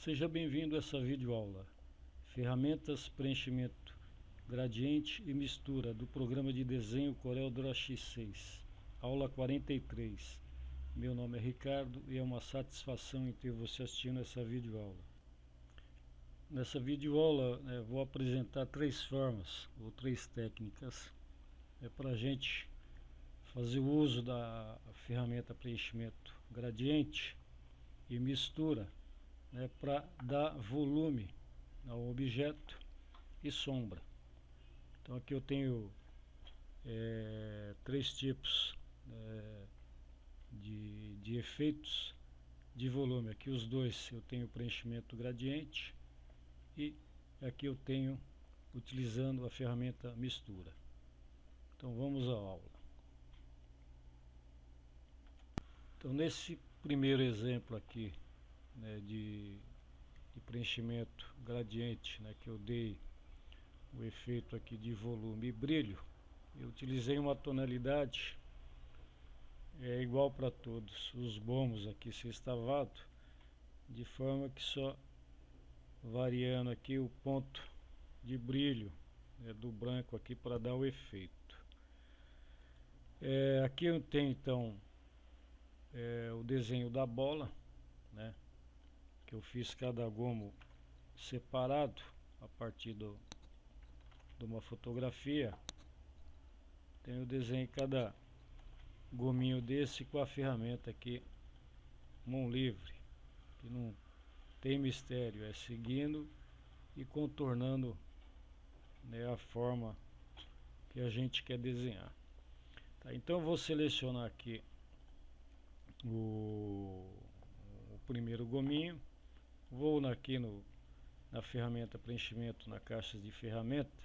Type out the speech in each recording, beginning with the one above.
Seja bem-vindo a essa videoaula. Ferramentas, preenchimento, gradiente e mistura do programa de desenho CorelDRAW X6. Aula 43. Meu nome é Ricardo e é uma satisfação em ter você assistindo essa videoaula. Nessa videoaula vou apresentar três formas ou três técnicas para a gente fazer o uso da ferramenta preenchimento, gradiente e mistura, para dar volume ao objeto e sombra. Então aqui eu tenho três tipos de efeitos de volume. Aqui os dois eu tenho preenchimento gradiente e aqui eu tenho utilizando a ferramenta mistura. Então vamos à aula. Então nesse primeiro exemplo aqui de preenchimento gradiente, que eu dei o efeito aqui de volume e brilho, eu utilizei uma tonalidade igual para todos os gomos aqui sextavado, de forma que só variando aqui o ponto de brilho do branco aqui para dar o efeito. Aqui eu tenho então o desenho da bola, que eu fiz cada gomo separado a partir de uma fotografia. Tenho o desenho de cada gominho desse com a ferramenta aqui, mão livre, que não tem mistério, é seguindo e contornando a forma que a gente quer desenhar. Tá, então eu vou selecionar aqui o primeiro gominho, vou aqui na ferramenta preenchimento, na caixa de ferramenta,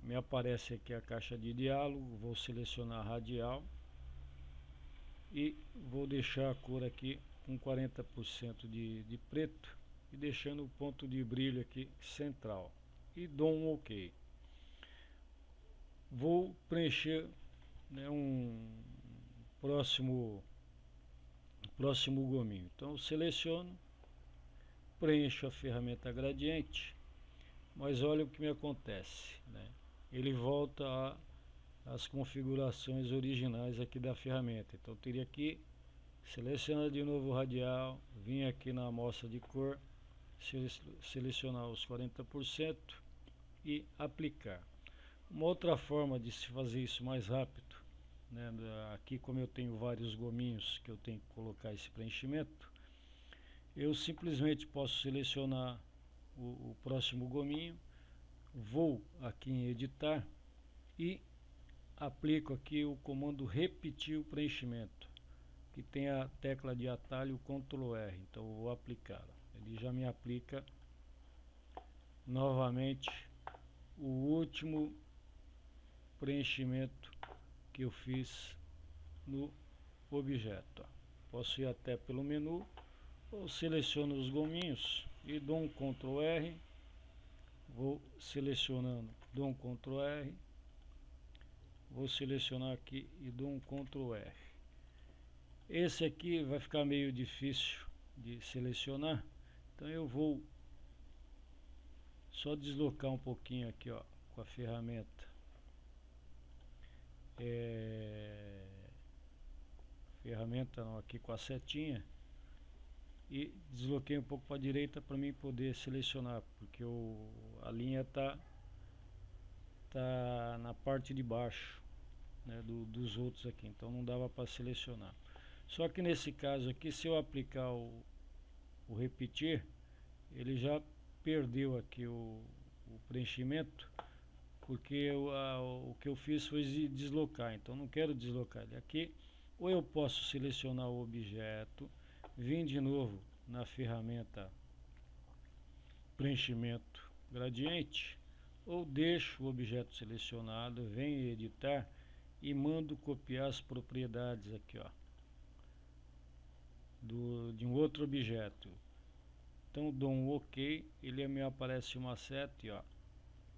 me aparece aqui a caixa de diálogo, vou selecionar radial e vou deixar a cor aqui com 40% de preto e deixando o ponto de brilho aqui central e dou um OK. Vou preencher um próximo gominho. Então eu seleciono, preencho a ferramenta gradiente, mas olha o que me acontece, ele volta às configurações originais aqui da ferramenta. Então eu teria que selecionar de novo o radial, vir aqui na amostra de cor, selecionar os 40% e aplicar. Uma outra forma de se fazer isso mais rápido, aqui como eu tenho vários gominhos que eu tenho que colocar esse preenchimento, eu simplesmente posso selecionar o próximo gominho, vou aqui em editar e aplico aqui o comando repetir o preenchimento, que tem a tecla de atalho Ctrl R. Então eu vou aplicá-la, ele já me aplica novamente o último preenchimento que eu fiz no objeto. Posso ir até pelo menu, ou seleciono os gominhos e dou um Ctrl R, vou selecionando, dou um Ctrl R, vou selecionar aqui e dou um Ctrl R. Esse aqui vai ficar meio difícil de selecionar, então eu vou só deslocar um pouquinho aqui, com a ferramenta aqui com a setinha, e desloquei um pouco para a direita para mim poder selecionar, porque a linha tá na parte de baixo dos outros aqui, então não dava para selecionar. Só que nesse caso aqui, se eu aplicar o repetir, ele já perdeu aqui o preenchimento, porque o que eu fiz foi deslocar. Então não quero deslocar ele aqui. Ou eu posso selecionar o objeto, vir de novo na ferramenta preenchimento gradiente, ou deixo o objeto selecionado, venho em editar e mando copiar as propriedades aqui, de um outro objeto. Então dou um OK, ele me aparece uma seta e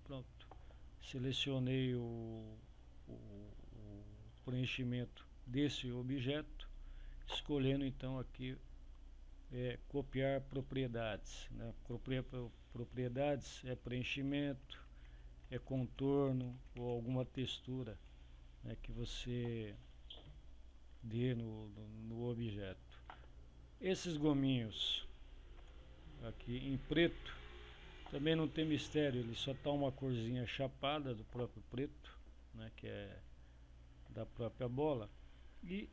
pronto, selecionei o preenchimento desse objeto, escolhendo então aqui copiar propriedades, né? Copiar propriedades é preenchimento, é contorno ou alguma textura, né, que você dê no objeto. Esses gominhos aqui em preto também não tem mistério, ele só tá uma corzinha chapada do próprio preto, né, que é da própria bola. E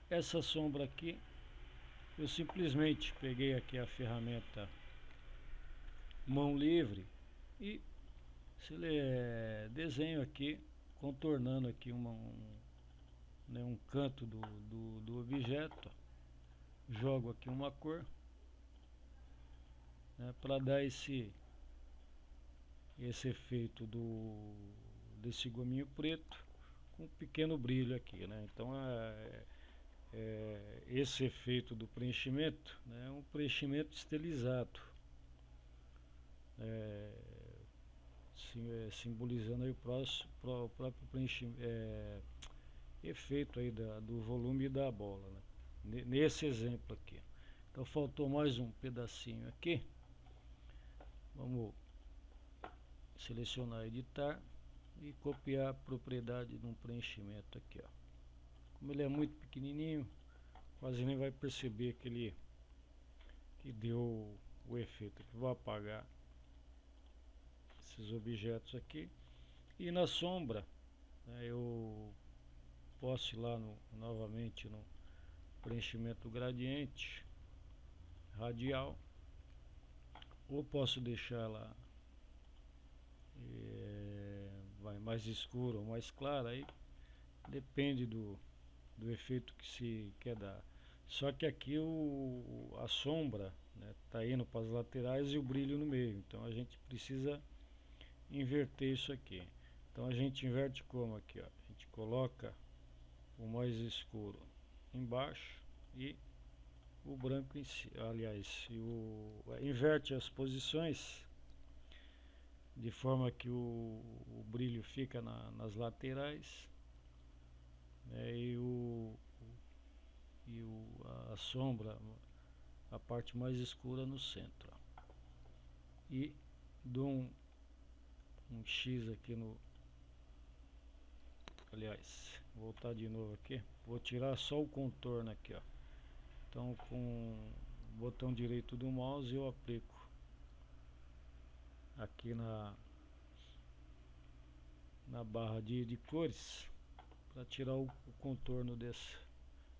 essa sombra aqui, eu simplesmente peguei aqui a ferramenta mão livre e desenho aqui, contornando aqui um canto do objeto. Jogo aqui uma cor, né, para dar esse efeito desse gominho preto com um pequeno brilho aqui, né? Então esse efeito do preenchimento, né, é um preenchimento estilizado, simbolizando aí o próprio efeito aí do volume da bola, né? Nesse exemplo aqui. Então faltou mais um pedacinho aqui. Vamos selecionar, editar e copiar a propriedade de um preenchimento aqui, ó. Como ele é muito pequenininho, quase nem vai perceber que deu o efeito aqui. Vou apagar esses objetos aqui. E na sombra, né, eu posso ir lá novamente no preenchimento gradiente radial, ou posso deixar ela vai mais escuro ou mais clara, aí depende do efeito que se quer dar. Só que aqui a sombra, né, tá indo para as laterais e o brilho no meio, então a gente precisa inverter isso aqui. Então a gente inverte como aqui, ó. A gente coloca o mais escuro embaixo e o branco em cima, aliás, inverte as posições de forma que o brilho fica nas laterais, né, a sombra, a parte mais escura no centro, ó. E dou um X aqui aliás, vou voltar de novo aqui, vou tirar só o contorno aqui, ó. Então com o botão direito do mouse eu aplico aqui na barra de cores para tirar o contorno desse.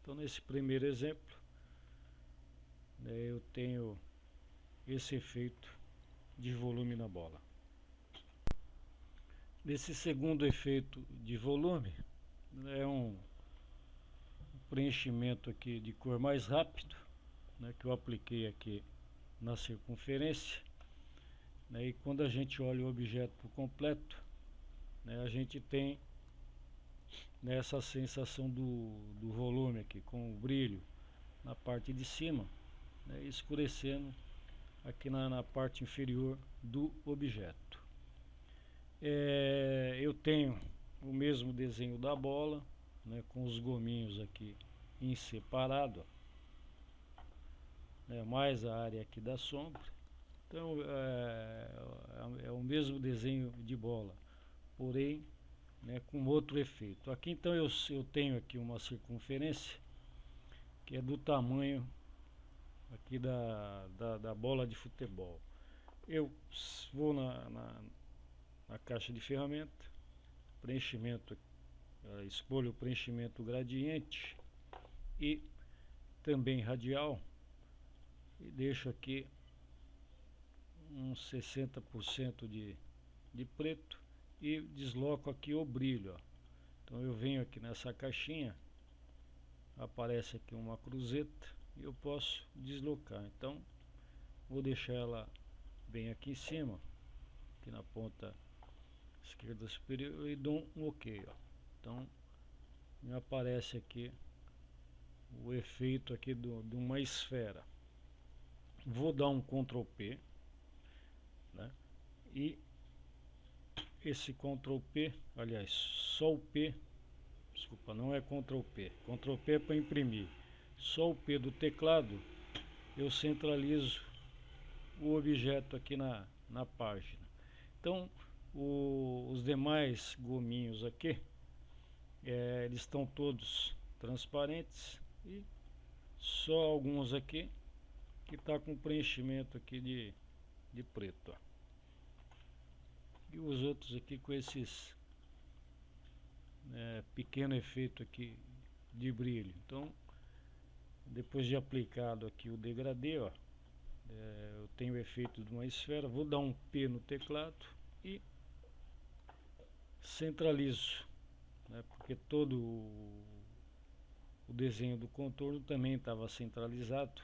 Então nesse primeiro exemplo, né, eu tenho esse efeito de volume na bola. Nesse segundo efeito de volume, é um preenchimento aqui de cor mais rápido, né, que eu apliquei aqui na circunferência, né, e quando a gente olha o objeto por completo, né, a gente tem nessa sensação do volume aqui, com o brilho na parte de cima, né, escurecendo aqui na parte inferior do objeto. Eu tenho o mesmo desenho da bola, né, com os gominhos aqui em separado, né, mais a área aqui da sombra. Então é o mesmo desenho de bola, porém, né, com outro efeito. Aqui então eu tenho aqui uma circunferência que é do tamanho aqui da bola de futebol. Eu vou na caixa de ferramenta, preenchimento, escolho o preenchimento gradiente e também radial e deixo aqui uns 60% de preto e desloco aqui o brilho, ó. Então eu venho aqui nessa caixinha, aparece aqui uma cruzeta e eu posso deslocar. Então vou deixar ela bem aqui em cima, aqui na ponta esquerda superior, e dou um OK, ó. Então me aparece aqui o efeito aqui de uma esfera. Vou dar um Ctrl P, né? E esse Ctrl P, aliás, só o P, desculpa, não é Ctrl P. Ctrl P é para imprimir. Só o P do teclado eu centralizo o objeto aqui na página. Então os demais gominhos aqui, eles estão todos transparentes, e só alguns aqui que está com preenchimento aqui de preto, ó. E os outros aqui com esses pequeno efeito aqui de brilho. Então, depois de aplicado aqui o degradê, ó, eu tenho o efeito de uma esfera. Vou dar um P no teclado e centralizo, né, porque todo o desenho do contorno também estava centralizado,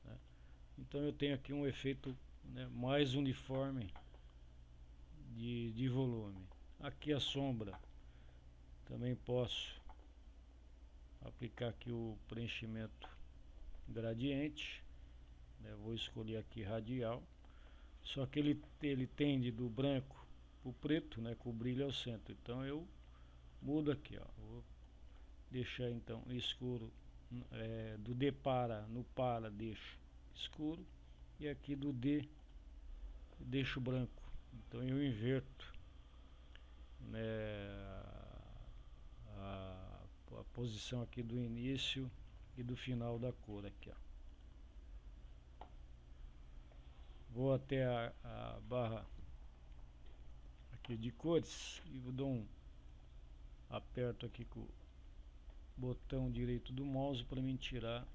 né? Então eu tenho aqui um efeito, né, mais uniforme de volume. Aqui a sombra, também posso aplicar aqui o preenchimento gradiente, né? Vou escolher aqui radial, só que ele tende do branco para o preto, né, com o brilho ao centro. Então eu mudo aqui, ó. Vou deixar então escuro, do D no para deixo escuro, e aqui do D deixo branco. Então eu inverto, né, a posição aqui do início e do final da cor aqui, ó. Vou até a barra aqui de cores e vou dar aperto aqui com o botão direito do mouse para me tirar,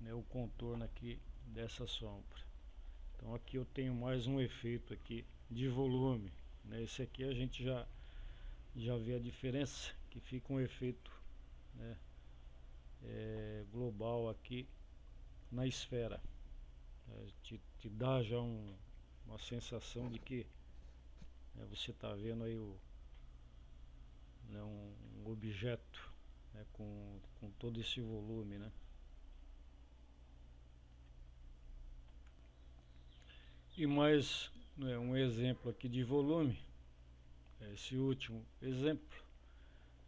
né, o contorno aqui dessa sombra. Então aqui eu tenho mais um efeito aqui de volume, né? Esse aqui a gente já vê a diferença, que fica um efeito, né, global aqui na esfera. Te dá já uma sensação de que, né, você está vendo aí né, um objeto, né, com todo esse volume, né? E mais, né, um exemplo aqui de volume, esse último exemplo,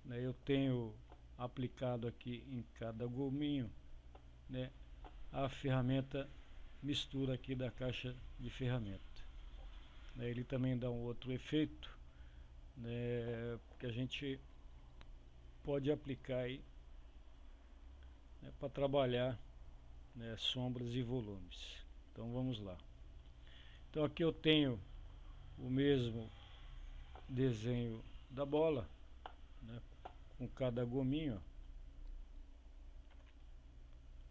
né, eu tenho aplicado aqui em cada gominho, né, a ferramenta mistura aqui da caixa de ferramenta. Ele também dá um outro efeito, né, que a gente pode aplicar aí, né, para trabalhar, né, sombras e volumes. Então vamos lá. Então aqui eu tenho o mesmo desenho da bola, né, com cada gominho, ó,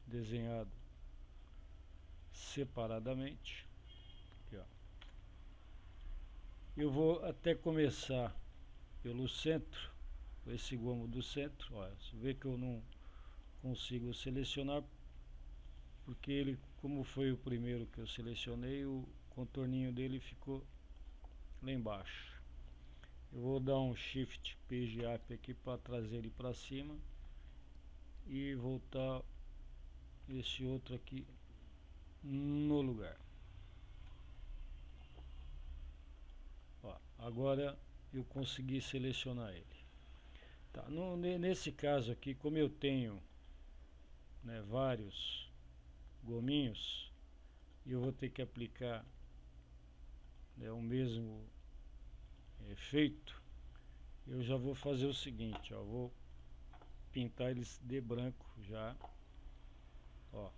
desenhado separadamente. Aqui, ó. Eu vou até começar pelo centro, esse gomo do centro. Olha, você vê que eu não consigo selecionar, porque ele, como foi o primeiro que eu selecionei, o contorninho dele ficou lá embaixo. Eu vou dar um Shift Page Up aqui para trazer ele para cima e voltar esse outro aqui no lugar. Ó, agora eu consegui selecionar ele. Tá, nesse caso aqui, como eu tenho, né, vários gominhos, e eu vou ter que aplicar, né, o mesmo efeito, eu já vou fazer o seguinte, ó, vou pintar eles de branco já. Ó,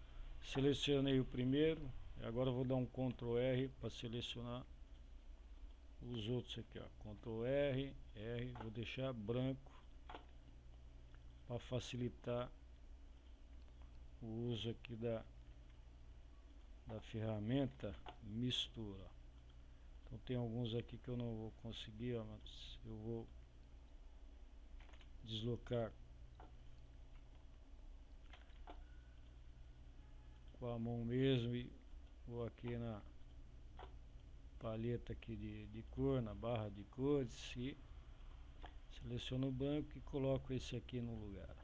selecionei o primeiro, agora eu vou dar um Ctrl R para selecionar os outros aqui, ó. Ctrl R, vou deixar branco para facilitar o uso aqui da ferramenta mistura. Então tem alguns aqui que eu não vou conseguir, ó, mas eu vou deslocar com a mão mesmo e vou aqui na paleta aqui de cor, na barra de cores, e seleciono o branco e coloco esse aqui no lugar.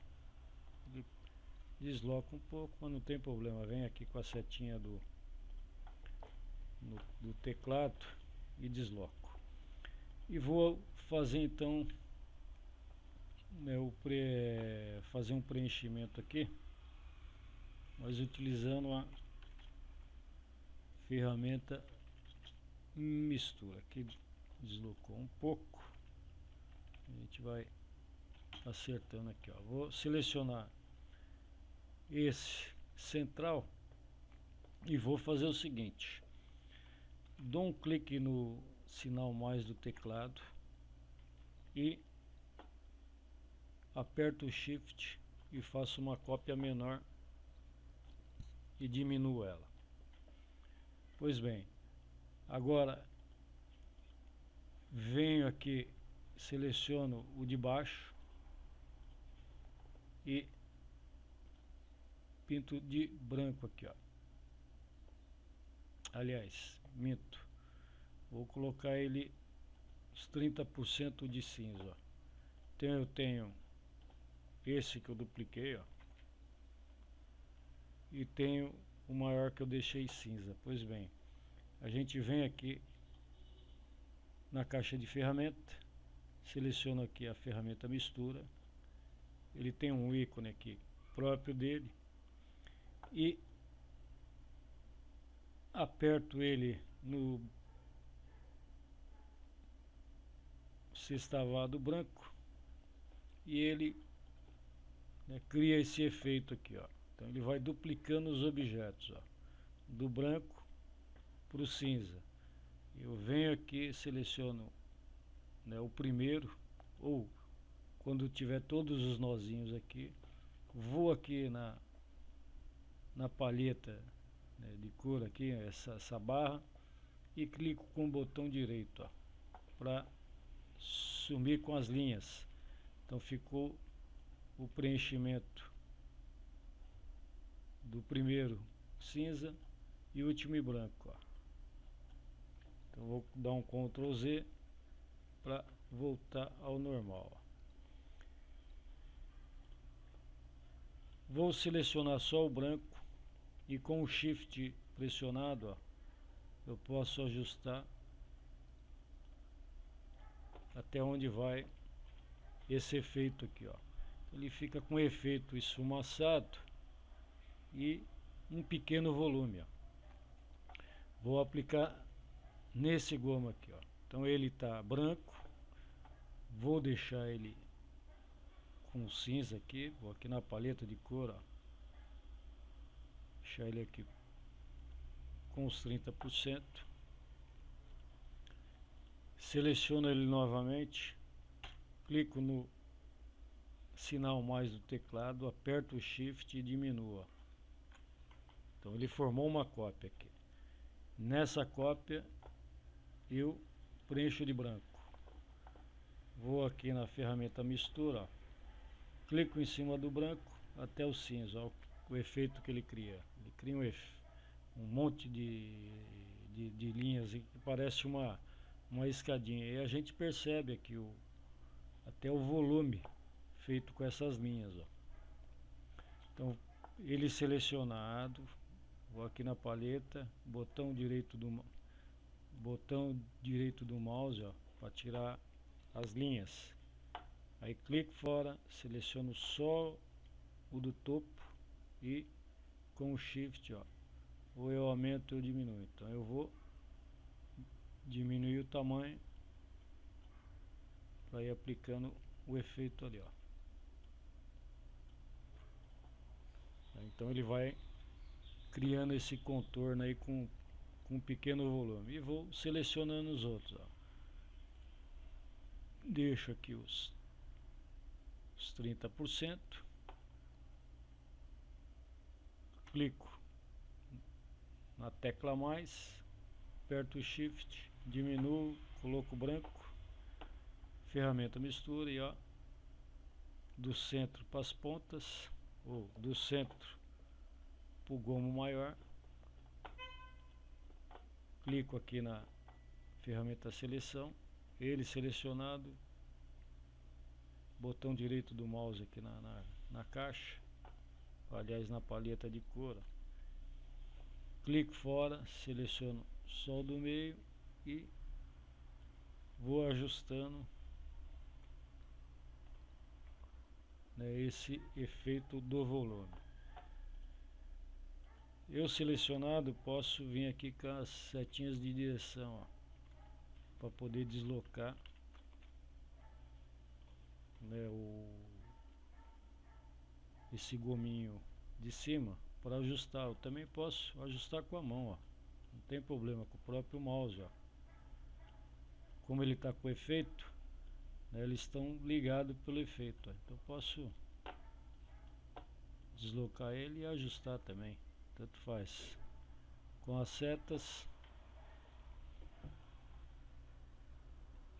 Ele desloca um pouco, mas não tem problema. Vem aqui com a setinha do teclado e desloco. E vou fazer então, né, fazer um preenchimento aqui mas utilizando a ferramenta mistura. Aqui deslocou um pouco, a gente vai acertando aqui, ó. Vou selecionar esse central e vou fazer o seguinte: dou um clique no sinal mais do teclado e aperto o Shift e faço uma cópia menor e diminuo ela. Pois bem, agora venho aqui, seleciono o de baixo e pinto de branco aqui, ó. Aliás, minto, vou colocar ele os 30% de cinza, ó. Então eu tenho esse que eu dupliquei, ó, e tenho o maior que eu deixei cinza. Pois bem, a gente vem aqui na caixa de ferramenta, seleciono aqui a ferramenta mistura, ele tem um ícone aqui próprio dele e aperto ele no sextavado branco e ele, né, cria esse efeito aqui, ó. Então ele vai duplicando os objetos, ó, do branco para o cinza. Eu venho aqui, seleciono, né, o primeiro, ou quando tiver todos os nozinhos aqui, vou aqui na palheta, né, de cor aqui, essa barra, e clico com o botão direito para sumir com as linhas. Então ficou o preenchimento do primeiro cinza e último em branco, ó. Então vou dar um Ctrl Z para voltar ao normal, ó. Vou selecionar só o branco e com o Shift pressionado, ó, eu posso ajustar até onde vai esse efeito aqui, ó. Ele fica com efeito esfumaçado e um pequeno volume, ó. Vou aplicar nesse goma aqui, ó. Então ele está branco, vou deixar ele com cinza aqui, vou aqui na paleta de cor, ó, deixar ele aqui com os 30%, seleciono ele novamente, clico no sinal mais do teclado, aperto o Shift e diminuo, ó. Então ele formou uma cópia aqui. Nessa cópia eu preencho de branco. Vou aqui na ferramenta mistura, ó, clico em cima do branco até o cinza, ó, o efeito que ele cria. Ele cria um monte de linhas que parece uma escadinha. E a gente percebe aqui até o volume feito com essas linhas, ó. Então ele selecionado, vou aqui na paleta, botão direito do mouse, ó, para tirar as linhas. Aí clico fora, seleciono só o do topo e com o Shift, ó, ou eu aumento ou eu diminuo. Então eu vou diminuir o tamanho para ir aplicando o efeito ali, ó. Então ele vai criando esse contorno aí com um pequeno volume. E vou selecionando os outros, ó. Deixo aqui os 30%. Clico na tecla mais, aperto o Shift, diminuo, coloco branco, ferramenta mistura e, ó, do centro para as pontas, ou do centro para o gomo maior, clico aqui na ferramenta seleção, ele selecionado, botão direito do mouse aqui na caixa, aliás na paleta de cor, clico fora, seleciono só o do meio e vou ajustando, né, esse efeito do volume. Eu selecionado posso vir aqui com as setinhas de direção, para poder deslocar, né, esse gominho de cima para ajustar. Eu também posso ajustar com a mão, ó. Não tem problema, com o próprio mouse, ó. Como ele está com efeito, né, eles estão ligados pelo efeito, ó. Então posso deslocar ele e ajustar também, tanto faz, com as setas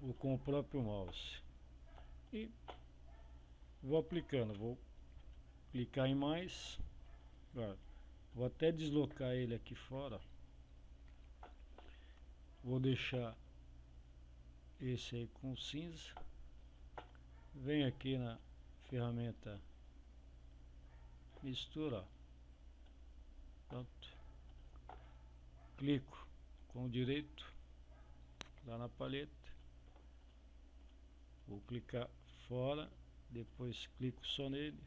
ou com o próprio mouse. E vou aplicando, vou clicar em mais, ó, vou até deslocar ele aqui fora, vou deixar esse aí com cinza, venho aqui na ferramenta mistura, ó. Pronto, clico com o direito lá na paleta, vou clicar fora, depois clico só nele,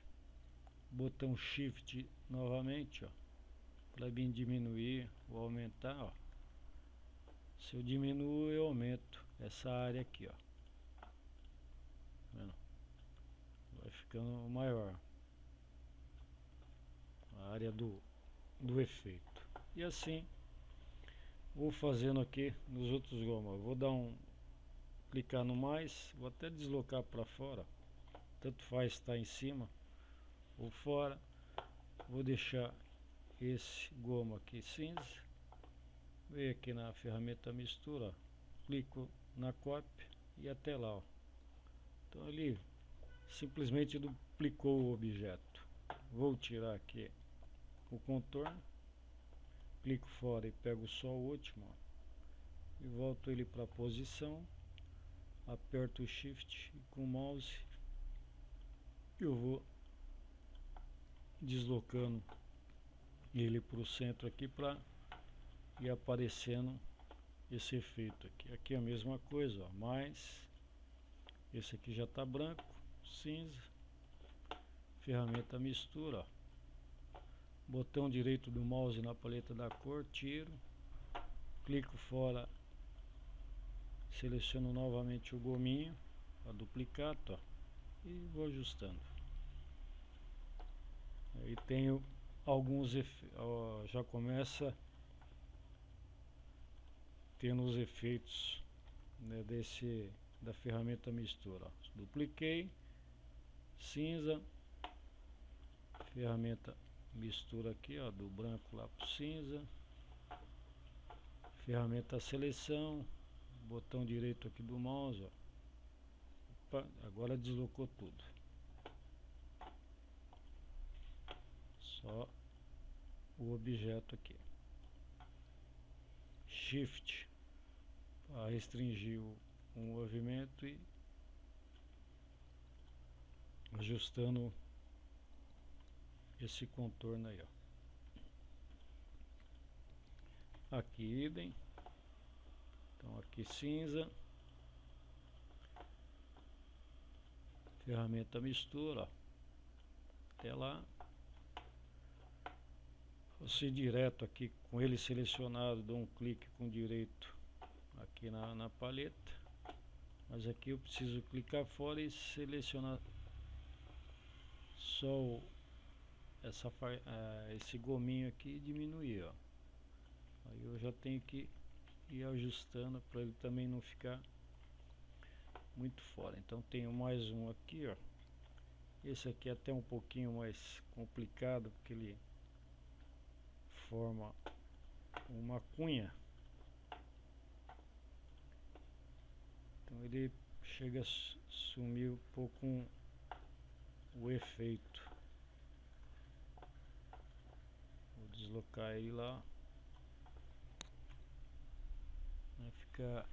botão shift novamente, ó, para mim diminuir ou aumentar, ó. Se eu diminuo, eu aumento essa área aqui, ó. Vendo? Vai ficando maior a área do efeito. E assim vou fazendo aqui nos outros gomas. Vou dar clicar no mais, vou até deslocar para fora, tanto faz estar em cima ou fora. Vou deixar esse goma aqui cinza, venho aqui na ferramenta mistura, ó, clico na cópia e até lá, ó. Então ele simplesmente duplicou o objeto. Vou tirar aqui o contorno, clico fora e pego só o último, ó, e volto ele para a posição, aperto o shift e com o mouse eu vou deslocando ele para o centro aqui para ir aparecendo esse efeito aqui. Aqui é a mesma coisa, ó, mas esse aqui já está branco, cinza, ferramenta mistura, ó, botão direito do mouse na paleta da cor, tiro, clico fora, seleciono novamente o gominho, a duplicato, ó, e vou ajustando. Aí tenho alguns efeitos, já começa tendo os efeitos, né, da ferramenta mistura, ó. Dupliquei, cinza, ferramenta mistura aqui, ó, do branco lá para o cinza, ferramenta seleção, botão direito aqui do mouse, ó. Opa, agora deslocou tudo, só o objeto aqui, shift para restringir o movimento e ajustando esse contorno aí, ó. Aqui idem, então aqui cinza, ferramenta mistura, ó, até lá. Você direto aqui com ele selecionado, dou um clique com direito aqui na paleta, mas aqui eu preciso clicar fora e selecionar só esse gominho aqui e diminuir, ó. Aí eu já tenho que ir ajustando para ele também não ficar muito fora. Então tenho mais um aqui, ó. Esse aqui é até um pouquinho mais complicado porque ele forma uma cunha, então ele chega a sumir um pouco o efeito. Vou deslocar ele lá, vai ficar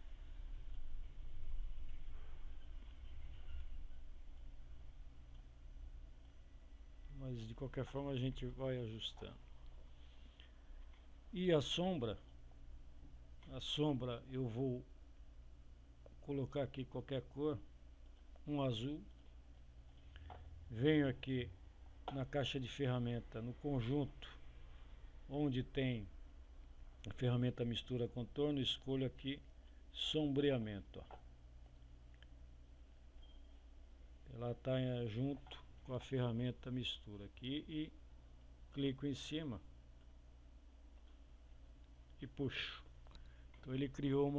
mas de qualquer forma a gente vai ajustando. E a sombra eu vou colocar aqui qualquer cor, um azul, venho aqui na caixa de ferramenta, no conjunto, onde tem a ferramenta mistura contorno, escolho aqui sombreamento, ó. Ela está junto com a ferramenta mistura aqui e clico em cima e puxo. Então ele criou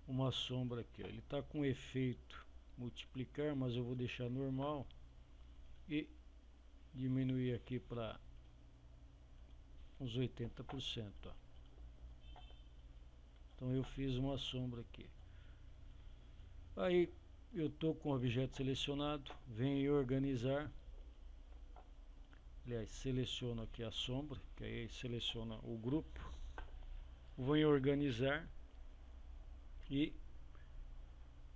uma sombra aqui, ó. Ele está com efeito multiplicar, mas eu vou deixar normal e diminuir aqui para uns 80%, ó. Então eu fiz uma sombra aqui. Aí eu estou com o objeto selecionado, venho em organizar. Aliás, seleciono aqui a sombra, que aí seleciona o grupo. Vou em organizar e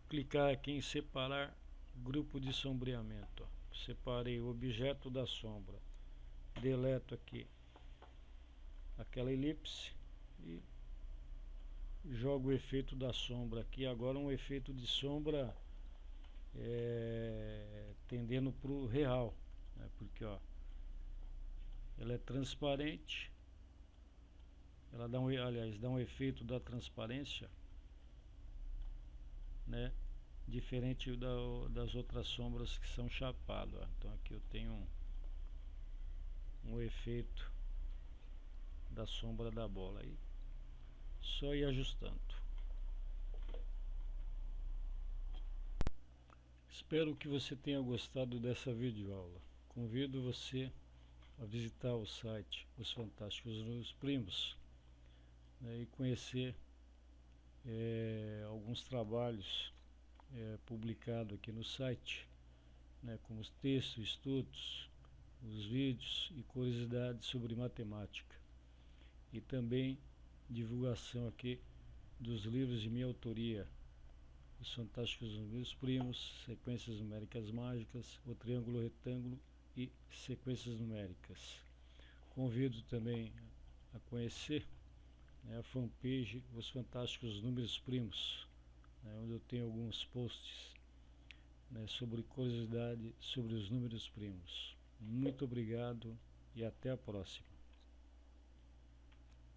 clicar aqui em separar grupo de sombreamento, ó. Separei o objeto da sombra, deleto aqui aquela elipse e jogo o efeito da sombra aqui. Agora um efeito de sombra tendendo para o real, né? Porque ó, ela é transparente, ela dá aliás, dá um efeito da transparência, né? Diferente das outras sombras que são chapadas, ó. Então aqui eu tenho um efeito da sombra da bola aí, só ir ajustando. Espero que você tenha gostado dessa videoaula. Convido você a visitar o site Os Fantásticos Números Primos, né, e conhecer alguns trabalhos publicados aqui no site, né, como os textos, estudos, os vídeos e curiosidades sobre matemática, e também divulgação aqui dos livros de minha autoria: Os Fantásticos Números Primos, Sequências Numéricas Mágicas, O Triângulo Retângulo e Sequências Numéricas. Convido também a conhecer, né, a fanpage Os Fantásticos Números Primos, né, onde eu tenho alguns posts, né, sobre curiosidade sobre os números primos. Muito obrigado e até a próxima.